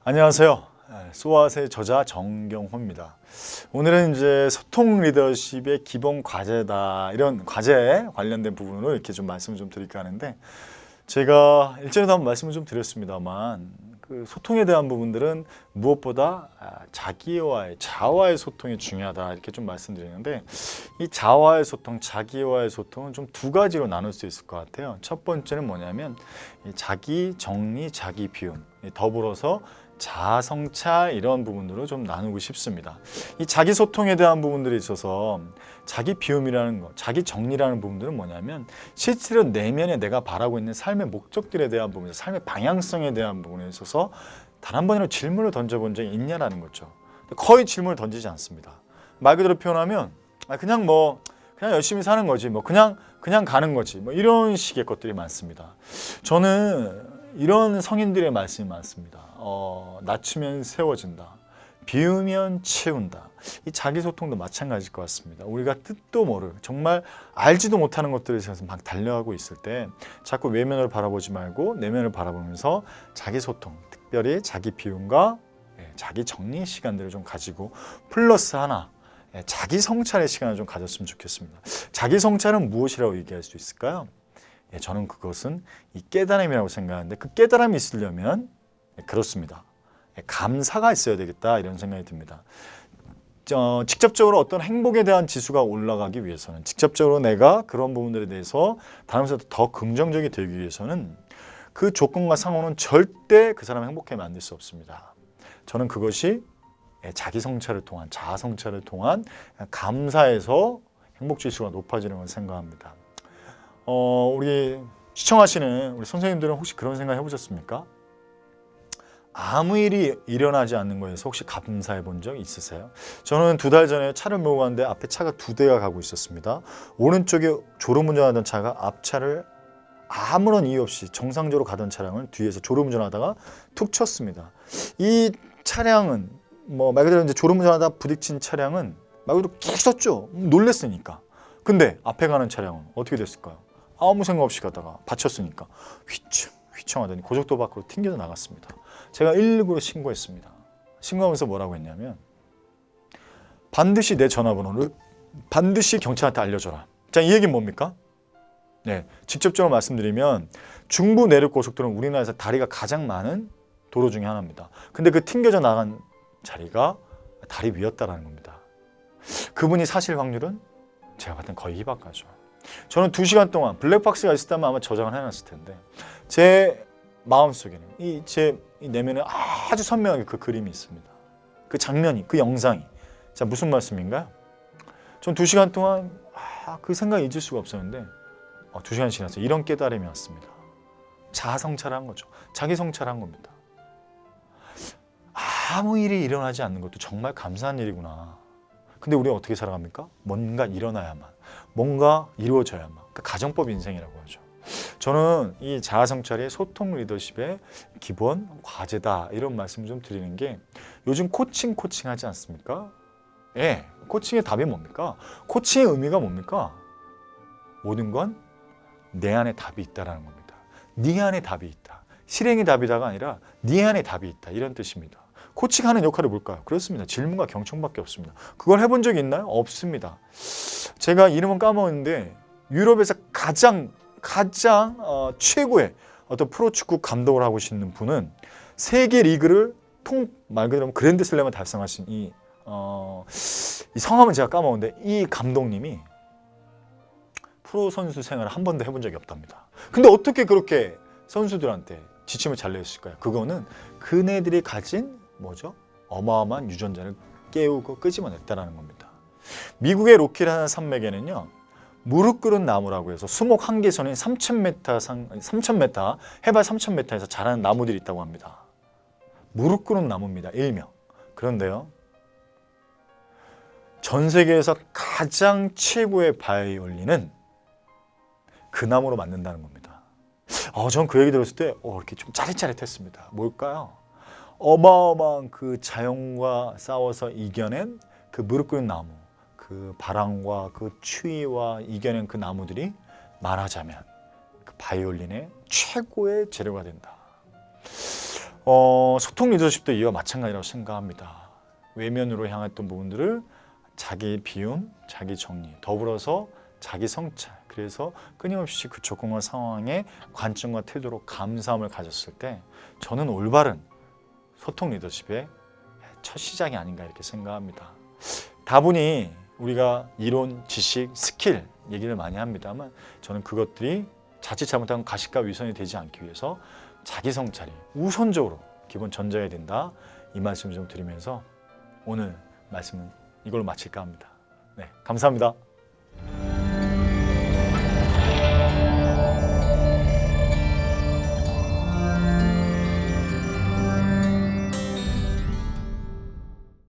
안녕하세요. 소아의 저자 정경호입니다. 오늘은 이제 소통 리더십의 기본 과제다, 이런 과제에 관련된 부분으로 이렇게 좀 말씀을 좀 드릴까 하는데, 제가 일전에도 한번 말씀을 좀 드렸습니다만, 그 소통에 대한 부분들은 무엇보다 자기와의 자아와의 소통이 중요하다, 이렇게 좀 말씀드리는데, 이 자아와의 소통, 자기와의 소통은 좀 두 가지로 나눌 수 있을 것 같아요. 첫 번째는 뭐냐면 이 자기 정리, 자기 비움, 더불어서 자아 성찰, 이런 부분으로 좀 나누고 싶습니다. 이 자기 소통에 대한 부분들이 있어서 자기 비움이라는 것, 자기 정리라는 부분들은 뭐냐면 실제로 내면에 내가 바라고 있는 삶의 목적들에 대한 부분, 삶의 방향성에 대한 부분에 있어서 단 한 번이라도 질문을 던져본 적이 있냐라는 거죠. 거의 질문을 던지지 않습니다. 말 그대로 표현하면 그냥 열심히 사는 거지, 그냥 가는 거지, 이런 식의 것들이 많습니다. 저는 이런 성인들의 말씀이 많습니다. 낮추면 세워진다, 비우면 채운다. 이 자기소통도 마찬가지일 것 같습니다. 우리가 뜻도 모를, 정말 알지도 못하는 것들에 대해서 막 달려가고 있을 때 자꾸 외면을 바라보지 말고 내면을 바라보면서 자기소통, 특별히 자기 비움과 자기 정리 시간들을 좀 가지고 플러스 하나, 자기 성찰의 시간을 좀 가졌으면 좋겠습니다. 자기 성찰은 무엇이라고 얘기할 수 있을까요? 저는 그것은 이 깨달음이라고 생각하는데, 그 깨달음이 있으려면 그렇습니다. 감사가 있어야 되겠다, 이런 생각이 듭니다. 직접적으로 어떤 행복에 대한 지수가 올라가기 위해서는, 직접적으로 내가 그런 부분들에 대해서 다른 사람한테 더 긍정적이 되기 위해서는 그 조건과 상호는 절대 그 사람을 행복하게 만들 수 없습니다. 저는 그것이 자기 성찰을 통한, 자아 성찰을 통한 감사에서 행복 지수가 높아지는 걸 생각합니다. 우리 시청하시는 우리 선생님들은 혹시 그런 생각 해보셨습니까? 아무 일이 일어나지 않는 거에서 혹시 감사해 본 적 있으세요? 저는 2달 전에 차를 몰고 갔는데 앞에 차가 2대가 가고 있었습니다. 오른쪽에 졸음운전하던 차가 앞차를 아무런 이유 없이 정상적으로 가던 차량을 뒤에서 졸음운전하다가 툭 쳤습니다. 이 차량은 말 그대로 이제 졸음운전하다 부딪힌 차량은 말 그대로 킥 섰죠. 놀랬으니까. 근데 앞에 가는 차량은 어떻게 됐을까요? 아무 생각 없이 가다가 받쳤으니까 휘청하더니 고속도로 밖으로 튕겨져 나갔습니다. 제가 119로 신고했습니다. 신고하면서 뭐라고 했냐면, 반드시 내 전화번호를 반드시 경찰한테 알려줘라. 자, 이 얘기는 뭡니까? 직접적으로 말씀드리면 중부 내륙 고속도로는 우리나라에서 다리가 가장 많은 도로 중에 하나입니다. 근데 그 튕겨져 나간 자리가 다리 위였다라는 겁니다. 그분이 사실 확률은 제가 봤을 땐 거의 희박하죠. 저는 2시간 동안 블랙박스가 있었다면 아마 저장을 해놨을 텐데, 제 마음속에는 이 내면에 아주 선명하게 그 그림이 있습니다. 그 장면이, 그 영상이. 자, 무슨 말씀인가요? 전 2시간 동안 그 생각이 잊을 수가 없었는데 2시간이 지나서 이런 깨달음이 왔습니다. 자아 성찰한 거죠. 자기 성찰한 겁니다. 아무 일이 일어나지 않는 것도 정말 감사한 일이구나. 근데 우리가 어떻게 살아갑니까? 뭔가 일어나야만, 뭔가 이루어져야만. 그러니까 가정법 인생이라고 하죠. 저는 이 자아 성찰이 소통 리더십의 기본 과제다, 이런 말씀 좀 드리는 게, 요즘 코칭 하지 않습니까? 코칭의 답이 뭡니까? 코칭의 의미가 뭡니까? 모든 건 내 안에 답이 있다라는 겁니다. 네 안에 답이 있다. 실행이 답이다가 아니라 네 안에 답이 있다, 이런 뜻입니다. 코칭하는 역할이 뭘까요? 그렇습니다. 질문과 경청밖에 없습니다. 그걸 해본 적이 있나요? 없습니다. 제가 이름은 까먹었는데 유럽에서 가장 최고의 어떤 프로축구 감독을 하고 계시는 분은 세계 리그를 말 그대로 그랜드슬램을 달성하신 이 성함은 제가 까먹었는데, 이 감독님이 프로 선수 생활을 한 번도 해본 적이 없답니다. 근데 어떻게 그렇게 선수들한테 지침을 잘 내었을까요? 그거는 그네들이 가진 어마어마한 유전자를 깨우고 끄집어냈다는 겁니다. 미국의 로키라는 산맥에는요, 무릎 꿇은 나무라고 해서 수목 한계선인 3,000m, 해발 3,000m에서 자라는 나무들이 있다고 합니다. 무릎 꿇은 나무입니다, 일명. 그런데요, 전 세계에서 가장 최고의 바이올린은 그 나무로 만든다는 겁니다. 전 그 얘기 들었을 때 이렇게 좀 짜릿짜릿했습니다. 뭘까요? 어마어마한 그 자연과 싸워서 이겨낸 그 무릎 꿇은 나무, 그 바람과 그 추위와 이겨낸 그 나무들이 말하자면 그 바이올린의 최고의 재료가 된다. 소통 리더십도 이와 마찬가지라고 생각합니다. 외면으로 향했던 부분들을 자기 비움, 자기 정리, 더불어서 자기 성찰, 그래서 끊임없이 그 조건과 상황에 관점과 태도로 감사함을 가졌을 때 저는 올바른 소통 리더십의 첫 시작이 아닌가 이렇게 생각합니다. 다분히 우리가 이론, 지식, 스킬 얘기를 많이 합니다만 저는 그것들이 자칫 잘못하면 가식과 위선이 되지 않기 위해서 자기 성찰이 우선적으로 기본 전제해야 된다. 이 말씀을 좀 드리면서 오늘 말씀은 이걸로 마칠까 합니다. 네, 감사합니다.